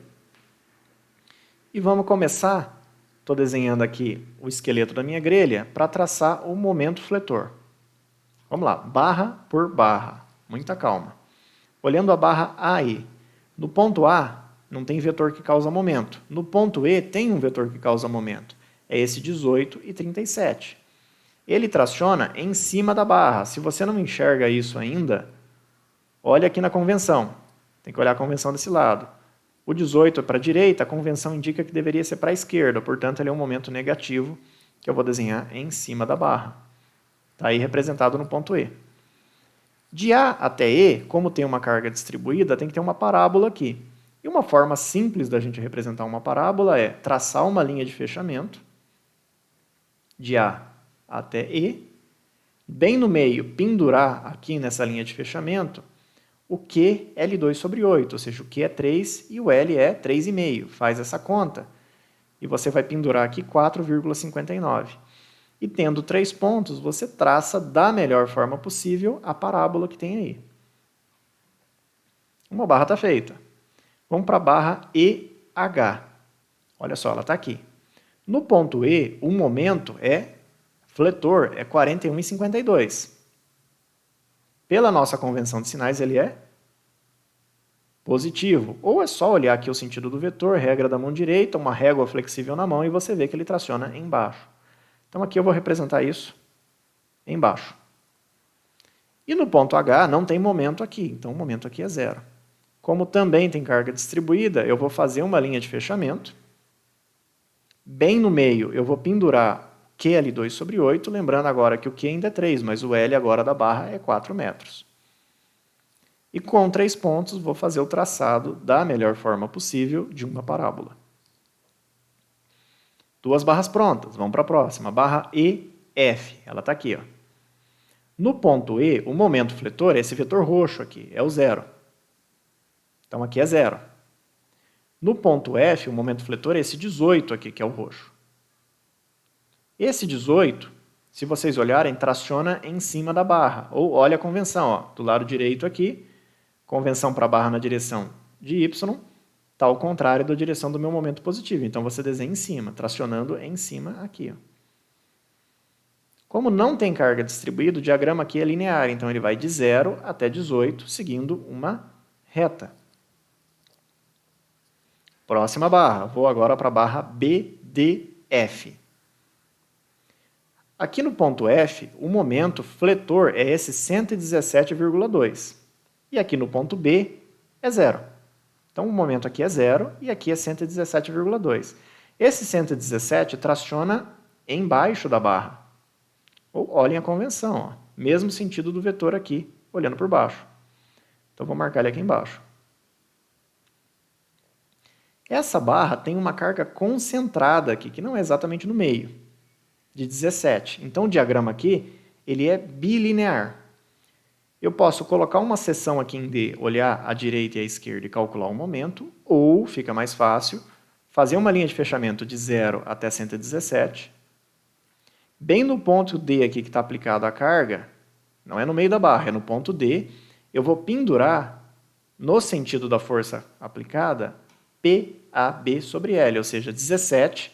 E vamos começar, estou desenhando aqui o esqueleto da minha grelha, para traçar o momento fletor. Vamos lá, barra por barra, muita calma. Olhando a barra AE, no ponto A não tem vetor que causa momento, no ponto E tem um vetor que causa momento, é esse 18 e 37. Ele traciona em cima da barra, se você não enxerga isso ainda, olha aqui na convenção, tem que olhar a convenção desse lado. O 18 é para a direita, a convenção indica que deveria ser para a esquerda, portanto, ele é um momento negativo que eu vou desenhar em cima da barra. Está aí representado no ponto E. De A até E, como tem uma carga distribuída, tem que ter uma parábola aqui. E uma forma simples da gente representar uma parábola é traçar uma linha de fechamento, de A até E, bem no meio, pendurar aqui nessa linha de fechamento, o Q L2 sobre 8, ou seja, o Q é 3 e o L é 3,5. Faz essa conta. E você vai pendurar aqui 4,59. E tendo 3 pontos, você traça da melhor forma possível a parábola que tem aí. Uma barra está feita. Vamos para a barra EH. Olha só, ela está aqui. No ponto E, o momento fletor é 41,52. Pela nossa convenção de sinais, ele é positivo. Ou é só olhar aqui o sentido do vetor, regra da mão direita, uma régua flexível na mão, e você vê que ele traciona embaixo. Então, aqui eu vou representar isso embaixo. E no ponto H não tem momento aqui, então o momento aqui é 0. Como também tem carga distribuída, eu vou fazer uma linha de fechamento. Bem no meio, eu vou pendurar QL2 sobre 8, lembrando agora que o Q ainda é 3, mas o L agora da barra é 4 metros. E com 3 pontos, vou fazer o traçado da melhor forma possível de uma parábola. 2 barras prontas, vamos para a próxima. Barra EF, ela está aqui. Ó. No ponto E, o momento fletor é esse vetor roxo aqui, é o 0. Então aqui é 0. No ponto F, o momento fletor é esse 18 aqui, que é o roxo. Esse 18, se vocês olharem, traciona em cima da barra. Ou olha a convenção, ó, do lado direito aqui, convenção para a barra na direção de Y, está ao contrário da direção do meu momento positivo. Então você desenha em cima, tracionando em cima aqui. Ó. Como não tem carga distribuída, o diagrama aqui é linear, então ele vai de 0 até 18, seguindo uma reta. Próxima barra, vou agora para a barra BDF. Aqui no ponto F, o momento fletor é esse 117,2. E aqui no ponto B é 0. Então, o momento aqui é 0 e aqui é 117,2. Esse 117 traciona embaixo da barra. Ou olhem a convenção, ó. Mesmo sentido do vetor aqui, olhando por baixo. Então, vou marcar ele aqui embaixo. Essa barra tem uma carga concentrada aqui, que não é exatamente no meio, de 17. Então, o diagrama aqui ele é bilinear. Eu posso colocar uma seção aqui em D, olhar à direita e à esquerda e calcular o momento, ou, fica mais fácil, fazer uma linha de fechamento de 0 até 117. Bem no ponto D aqui que está aplicado a carga, não é no meio da barra, é no ponto D, eu vou pendurar, no sentido da força aplicada, PAB sobre L, ou seja, 17,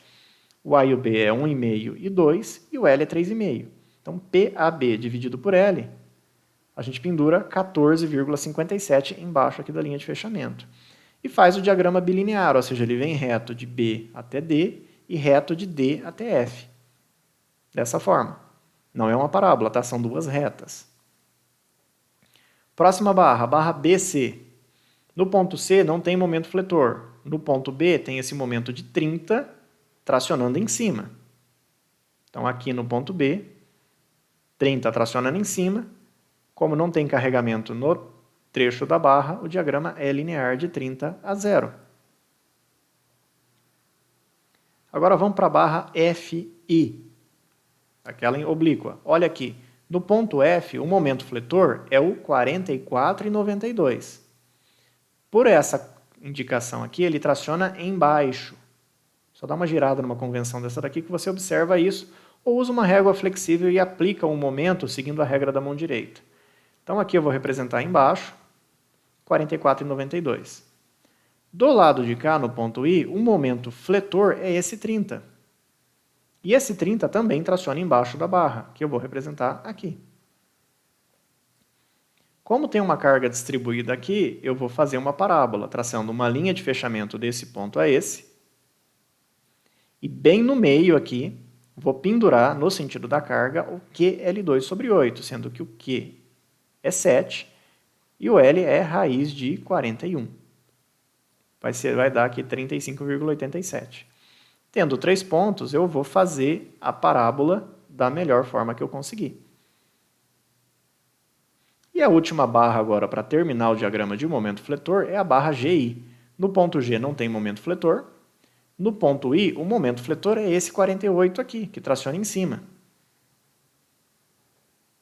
o A e o B é 1,5 e 2, e o L é 3,5. Então, PAB dividido por L, a gente pendura 14,57 embaixo aqui da linha de fechamento. E faz o diagrama bilinear, ou seja, ele vem reto de B até D e reto de D até F. Dessa forma. Não é uma parábola, tá? São duas retas. Próxima barra, barra BC. No ponto C não tem momento fletor. No ponto B tem esse momento de 30 tracionando em cima. Então, aqui no ponto B, 30 tracionando em cima. Como não tem carregamento no trecho da barra, o diagrama é linear de 30 a 0. Agora vamos para a barra FI, aquela em oblíqua. Olha aqui, no ponto F, o momento fletor é o 44,92. Por essa indicação aqui, ele traciona embaixo. Só dá uma girada numa convenção dessa daqui que você observa isso, ou usa uma régua flexível e aplica um momento seguindo a regra da mão direita. Então, aqui eu vou representar embaixo, 44,92. Do lado de cá, no ponto I, o momento fletor é esse 30. E esse 30 também traciona embaixo da barra, que eu vou representar aqui. Como tem uma carga distribuída aqui, eu vou fazer uma parábola, traçando uma linha de fechamento desse ponto a esse. E bem no meio aqui, vou pendurar, no sentido da carga, o QL2 sobre 8, sendo que o Q é 7 e o L é raiz de 41. Vai dar aqui 35,87. Tendo 3 pontos, eu vou fazer a parábola da melhor forma que eu conseguir. E a última barra agora para terminar o diagrama de momento fletor é a barra GI. No ponto G não tem momento fletor. No ponto I, o momento fletor é esse 48 aqui, que traciona em cima.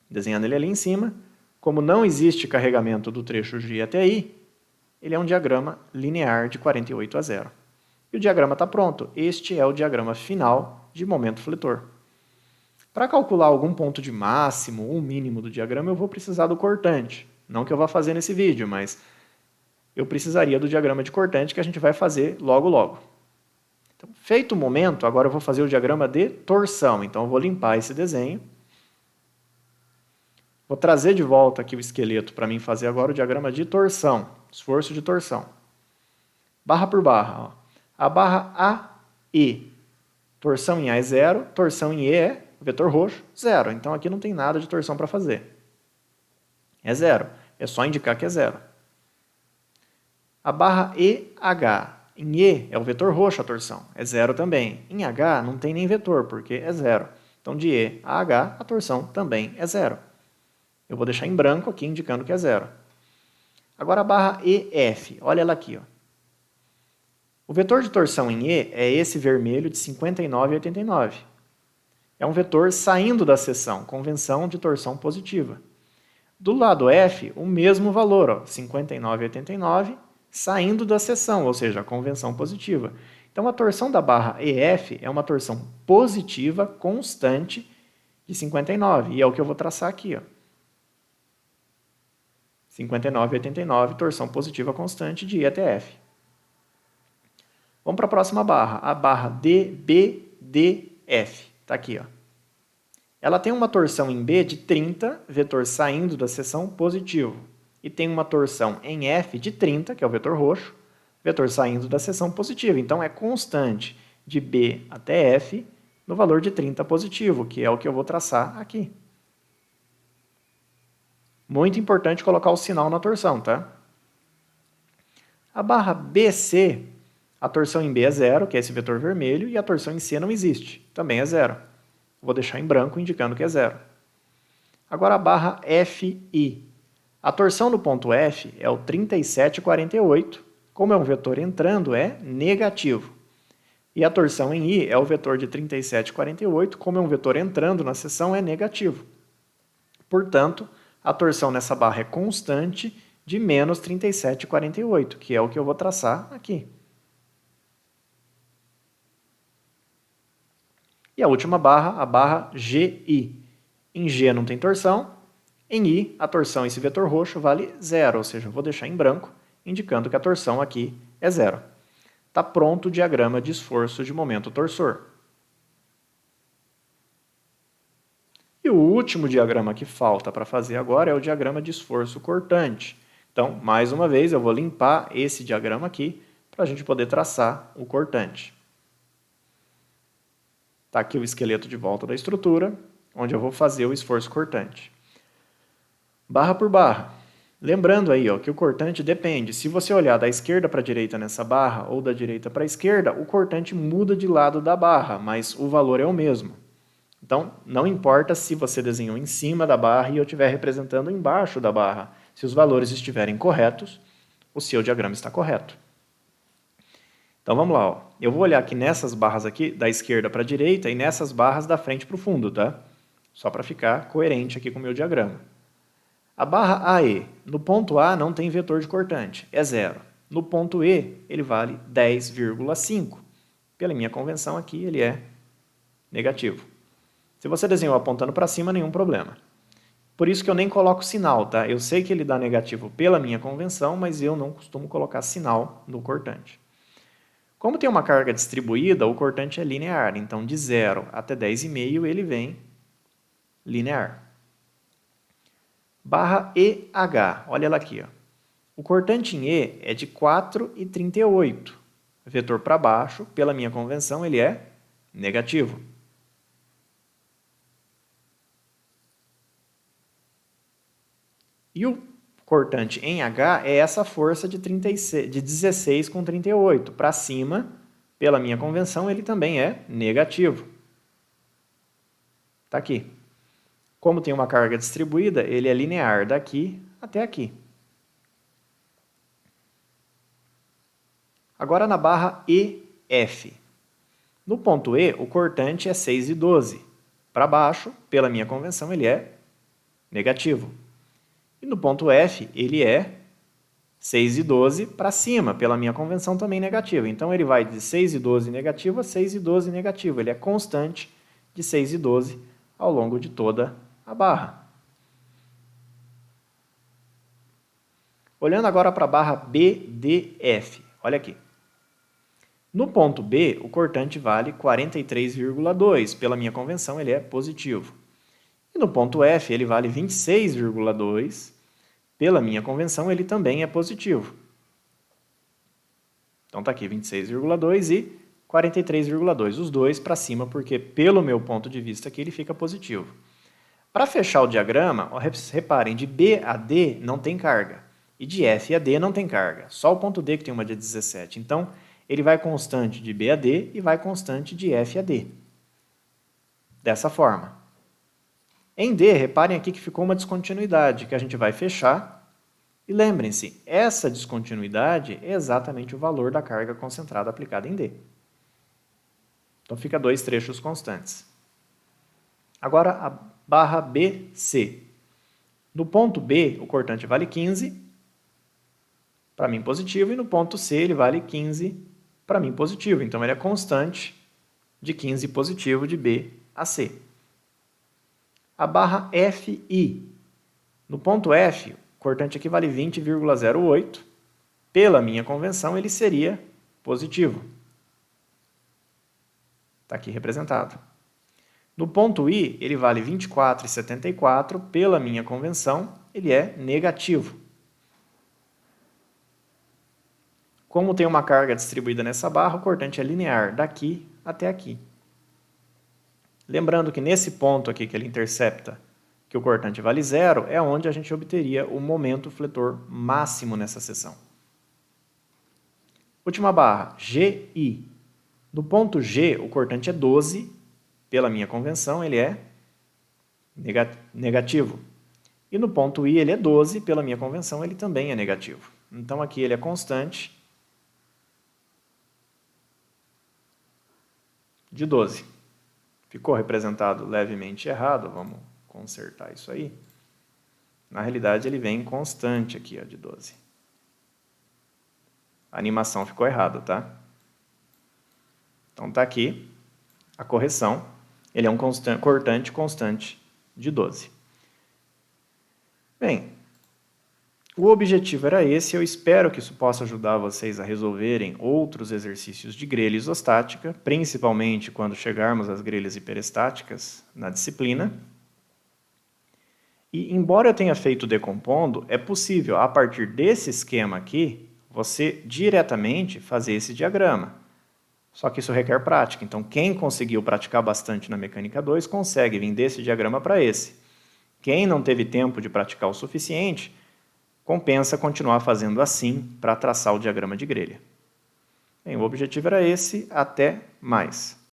Desenhando ele ali em cima, como não existe carregamento do trecho G até I, ele é um diagrama linear de 48 a 0. E o diagrama está pronto. Este é o diagrama final de momento fletor. Para calcular algum ponto de máximo ou mínimo do diagrama, eu vou precisar do cortante. Não que eu vá fazer nesse vídeo, mas eu precisaria do diagrama de cortante que a gente vai fazer logo logo. Então, feito o momento, agora eu vou fazer o diagrama de torção. Então, eu vou limpar esse desenho. Vou trazer de volta aqui o esqueleto para mim fazer agora o diagrama de torção, esforço de torção. Barra por barra. Ó. A barra AE, torção em A é 0, torção em E é vetor roxo, 0. Então, aqui não tem nada de torção para fazer. É 0. É só indicar que é 0. A barra EH, em E é o vetor roxo a torção, é 0 também. Em H não tem nem vetor, porque é 0. Então, de E a H, a torção também é 0. Eu vou deixar em branco aqui, indicando que é 0. Agora, a barra EF, olha ela aqui. Ó. O vetor de torção em E é esse vermelho de 59,89. É um vetor saindo da seção, convenção de torção positiva. Do lado F, o mesmo valor, 59,89, saindo da seção, ou seja, a convenção positiva. Então, a torção da barra EF é uma torção positiva constante de 59, e é o que eu vou traçar aqui. Ó. 59,89, torção positiva constante de E até F. Vamos para a próxima barra, a barra DBDF. Está aqui. Ó. Ela tem uma torção em B de 30, vetor saindo da seção positivo. E tem uma torção em F de 30, que é o vetor roxo, vetor saindo da seção positiva. Então, é constante de B até F no valor de 30 positivo, que é o que eu vou traçar aqui. Muito importante colocar o sinal na torção, tá? A barra BC, a torção em B é zero, que é esse vetor vermelho, e a torção em C não existe, também é zero. Vou deixar em branco, indicando que é zero. Agora a barra FI. A torção no ponto F é o 37,48. Como é um vetor entrando, é negativo. E a torção em I é o vetor de 37,48. Como é um vetor entrando na seção, é negativo. Portanto, a torção nessa barra é constante de menos 37,48, que é o que eu vou traçar aqui. E a última barra, a barra GI. Em G não tem torção, em I a torção, esse vetor roxo, vale zero, ou seja, eu vou deixar em branco, indicando que a torção aqui é zero. Está pronto o diagrama de esforço de momento torsor. E o último diagrama que falta para fazer agora é o diagrama de esforço cortante. Então, mais uma vez, eu vou limpar esse diagrama aqui para a gente poder traçar o cortante. Está aqui o esqueleto de volta da estrutura, onde eu vou fazer o esforço cortante. Barra por barra. Lembrando aí que o cortante depende. Se você olhar da esquerda para a direita nessa barra ou da direita para a esquerda, o cortante muda de lado da barra, mas o valor é o mesmo. Então, não importa se você desenhou em cima da barra e eu estiver representando embaixo da barra. Se os valores estiverem corretos, o seu diagrama está correto. Então, vamos lá. Eu vou olhar aqui nessas barras aqui, da esquerda para a direita, e nessas barras da frente para o fundo, tá? Só para ficar coerente aqui com o meu diagrama. A barra AE, no ponto A não tem vetor de cortante, é zero. No ponto E, ele vale 10,5. Pela minha convenção aqui, ele é negativo. Se você desenhou apontando para cima, nenhum problema. Por isso que eu nem coloco sinal, tá? Eu sei que ele dá negativo pela minha convenção, mas eu não costumo colocar sinal no cortante. Como tem uma carga distribuída, o cortante é linear, então de 0 até 10,5 ele vem linear. Barra EH, olha ela aqui. O cortante em E é de 4,38. Vetor para baixo, pela minha convenção, ele é negativo. E o cortante em H é essa força de 16,38. Para cima, pela minha convenção, ele também é negativo. Está aqui. Como tem uma carga distribuída, ele é linear daqui até aqui. Agora na barra EF. No ponto E, o cortante é 6,12. Para baixo, pela minha convenção, ele é negativo. E no ponto F, ele é 6,12 para cima, pela minha convenção também negativo. Então, ele vai de 6,12 negativo a 6,12 negativo. Ele é constante de 6,12 ao longo de toda a barra. Olhando agora para a barra BDF, olha aqui. No ponto B, o cortante vale 43,2. Pela minha convenção, ele é positivo. E no ponto F, ele vale 26,2. Pela minha convenção, ele também é positivo. Então, está aqui 26,2 e 43,2. Os dois para cima, porque, pelo meu ponto de vista aqui, ele fica positivo. Para fechar o diagrama, reparem, de B a D não tem carga. E de F a D não tem carga. Só o ponto D que tem uma de 17. Então, ele vai constante de B a D e vai constante de F a D. Dessa forma. Em D, reparem aqui que ficou uma descontinuidade, que a gente vai fechar. E lembrem-se, essa descontinuidade é exatamente o valor da carga concentrada aplicada em D. Então, fica dois trechos constantes. Agora, a barra BC. No ponto B, o cortante vale 15, para mim positivo, e no ponto C ele vale 15, para mim positivo. Então, ele é constante de 15 positivo de B a C. A barra FI. No ponto F, o cortante aqui vale 20,08. Pela minha convenção, ele seria positivo. Está aqui representado. No ponto I, ele vale 24,74. Pela minha convenção, ele é negativo. Como tem uma carga distribuída nessa barra, o cortante é linear daqui até aqui. Lembrando que nesse ponto aqui que ele intercepta que o cortante vale 0, é onde a gente obteria o momento fletor máximo nessa seção. Última barra, GI. No ponto G, o cortante é 12, pela minha convenção, ele é negativo. E no ponto I, ele é 12, pela minha convenção, ele também é negativo. Então, aqui ele é constante de 12. Ficou representado levemente errado, vamos consertar isso aí. Na realidade, ele vem constante aqui, ó, de 12. A animação ficou errada, tá? Então, está aqui a correção. Ele é um cortante constante de 12. Bem, o objetivo era esse. Eu espero que isso possa ajudar vocês a resolverem outros exercícios de grelha isostática, principalmente quando chegarmos às grelhas hiperestáticas na disciplina. E, embora eu tenha feito decompondo, é possível, a partir desse esquema aqui, você diretamente fazer esse diagrama. Só que isso requer prática. Então, quem conseguiu praticar bastante na Mecânica 2 consegue vir desse diagrama para esse. Quem não teve tempo de praticar o suficiente, compensa continuar fazendo assim para traçar o diagrama de grelha. Bem, o objetivo era esse. Até mais.